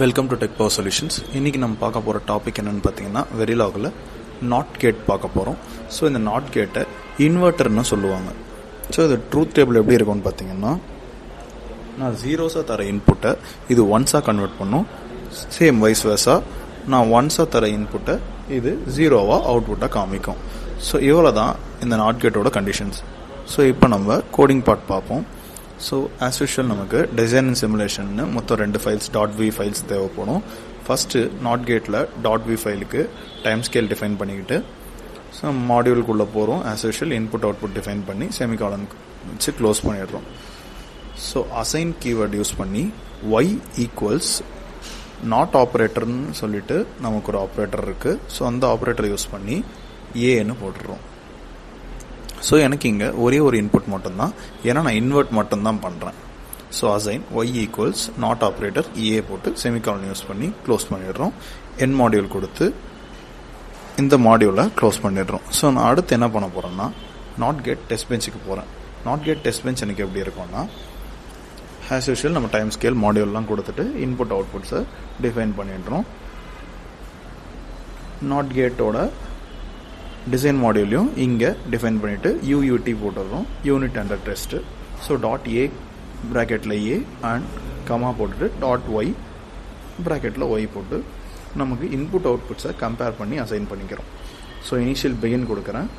Welcome to tech power solutions. இன்றைக்கி நம்ம பார்க்க போகிற டாபிக் என்னென்னு பார்த்தீங்கன்னா வெரிலாகில் நாட் கேட் பார்க்க போகிறோம். ஸோ இந்த நாட் கேட்டை இன்வெர்ட்டர்னு சொல்லுவாங்க. ஸோ இது ட்ரூத் டேபிள் எப்படி இருக்கும்னு பார்த்தீங்கன்னா, நான் ஜீரோஸாக தர இன்புட்டை இது ஒன்ஸாக கன்வெர்ட் பண்ணும். சேம் வைஸ் வேர்ஸாக நான் ஒன்ஸாக தர இன்புட்டை இது ஜீரோவாக அவுட்புட்டாக காமிக்கும். ஸோ இவ்வளோ தான் இந்த நாட் கேட்டோட கண்டிஷன்ஸ். ஸோ இப்போ நம்ம கோடிங் பார்ட் பார்ப்போம். ஸோ ஆஸ் யூஷுவல் நமக்கு டிசைன் அண்ட் சிமுலேஷன்னு மொத்தம் 2 ஃபைல்ஸ் .v ஃபைல்ஸ் தேவைப்படும். ஃபஸ்ட்டு நாட் கேட்டில் .v ஃபைலுக்கு டைம் ஸ்கேல் டிஃபைன் பண்ணிக்கிட்டு ஸோ மாடியூலுக்குள்ளே போகிறோம். As usual input output define பண்ணி செமிகாலன் வச்சு க்ளோஸ் பண்ணிடுறோம். ஸோ அசைன் கீவேர்ட் யூஸ் பண்ணி y ஈக்குவல்ஸ் நாட் ஆப்ரேட்டர்னு சொல்லிட்டு நமக்கு ஒரு ஆப்ரேட்டர் இருக்குது. ஸோ அந்த ஆப்ரேட்டர் யூஸ் பண்ணி ஏன்னு போட்டுடுறோம். ஸோ எனக்கு இங்கே ஒரே ஒரு இன்புட் மட்டும்தான், ஏன்னா நான் இன்வெர்ட் மட்டும்தான் பண்ணுறேன். So assign Y equals NOT operator A போட்டு செமிகாலன் யூஸ் பண்ணி க்ளோஸ் பண்ணிடுறோம். என் மாடியூல் கொடுத்து இந்த மாடியூலை க்ளோஸ் பண்ணிடுறோம். ஸோ நான் அடுத்து என்ன பண்ண போகிறேன்னா நாட் கேட் டெஸ்ட் பெஞ்சுக்கு போகிறேன். நாட் கேட் டெஸ்ட் பெஞ்ச் எனக்கு எப்படி இருக்கும்னா, ஆஸ் யூஷுவல் நம்ம டைம் ஸ்கேல் மாடியூல்லாம் கொடுத்துட்டு இன்புட் அவுட்புட்ஸை டிஃபைன் பண்ணிடுறோம். நாட் கேட்டோட டிசைன் மாடியூலையும் இங்கே டிஃபைன் பண்ணிவிட்டு யூயூடி போட்டுடுறோம், unit under test. So .a ப்ராக்கெட்டில் ஏ அண்ட் கமா போட்டுட்டு .y ப்ராக்கெட்டில் ஒய் போட்டு நமக்கு இன்புட் அவுட்புட்ஸை கம்பேர் பண்ணி அசைன் பண்ணிக்கிறோம். ஸோ இனிஷியல் பிகின் கொடுக்குறேன்.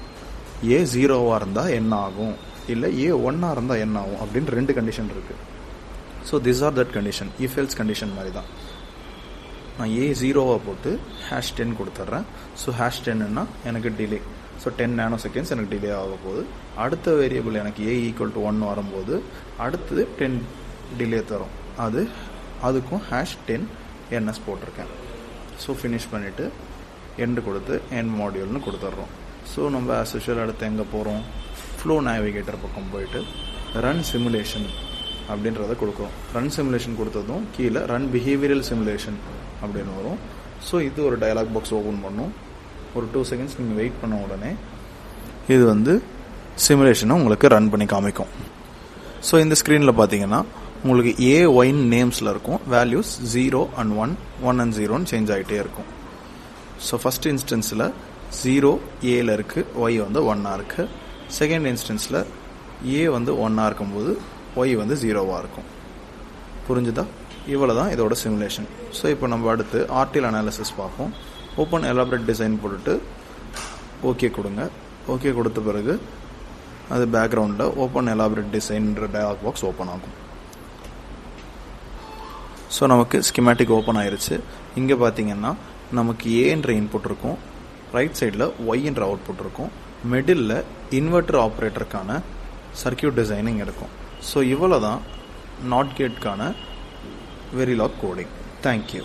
ஏ 0வாக இருந்தால் என்ன ஆகும், இல்லை ஏ 1ஆக இருந்தால் என்ன ஆகும் அப்படின்னு 2 கண்டிஷன் இருக்குது. So this are that condition, if else condition மாதிரி தான். நான் ஏ 0வாக போட்டு #10 கொடுத்துட்றேன். ஸோ #10ன்னா எனக்கு டிலே. ஸோ 10 நானோ செகண்ட்ஸ் எனக்கு டிலே ஆக போகுது. அடுத்த வேரியபிள் எனக்கு ஏ ஈக்குவல் டு 1 வரும்போது அடுத்தது 10 டிலே தரும். அதுக்கும் #10 ns போட்டிருக்கேன். ஸோ ஃபினிஷ் பண்ணிவிட்டு எண்டு கொடுத்து என் மாடியூல்னு கொடுத்துட்றோம். ஸோ நம்ம ஆஸ் யூஷுவல் அடுத்து எங்கே போகிறோம், ஃப்ளோ நேவிகேட்டர் பக்கம் போயிட்டு ரன் சிமுலேஷன் அப்படின்றத கொடுக்குறோம். ரன் சிமுலேஷன் கொடுத்ததும் கீழே ரன் பிஹேவியரல் சிமுலேஷன் அப்படின்னு வரும். ஸோ இது ஒரு டயலாக் பாக்ஸ் ஓப்பன் பண்ணும். ஒரு 2 செகண்ட்ஸ் நீங்கள் வெயிட் பண்ண உடனே இது சிமுலேஷனை உங்களுக்கு ரன் பண்ணி காமிக்கும். ஸோ இந்த ஸ்க்ரீனில் பார்த்தீங்கன்னா உங்களுக்கு AY நேம்ஸில் இருக்கும். வேல்யூஸ் 0 and 1, 1 and 0ன்னு சேஞ்ச் ஆகிட்டே இருக்கும். ஸோ ஃபஸ்ட் இன்ஸ்டன்ஸில் 0 ஏல இருக்குது, Y 1ஆக இருக்குது. செகண்ட் இன்ஸ்டன்ஸில் A 1ஆக இருக்கும்போது Y 0வாக இருக்கும். புரிஞ்சுதா? இவ்வளோ தான் இதோட சிமுலேஷன். ஸோ இப்போ நம்ம அடுத்து RTL அனாலிசிஸ் பார்ப்போம். ஓப்பன் எலாபரேட் டிசைன் போட்டுட்டு ஓகே கொடுங்க. ஓகே கொடுத்த பிறகு அது பேக்ரவுண்டில் ஓப்பன் எலாபரேட் டிசைன்ற டயலாக் பாக்ஸ் ஓப்பன் ஆகும். ஸோ நமக்கு ஸ்கிமேட்டிக் ஓப்பன் ஆயிருச்சு. இங்கே பார்த்தீங்கன்னா நமக்கு ஏன்ற இன்புட் இருக்கும், ரைட் சைடில் ஒய்ன்ற அவுட்புட் இருக்கும், மிடில் இன்வெர்டர் ஆப்ரேட்டருக்கான சர்க்கியூட் டிசைனிங் இருக்கும். ஸோ இவ்வளோ தான் நாட் கேட்கான வெரிலாக் கோடிங். தேங்க்யூ.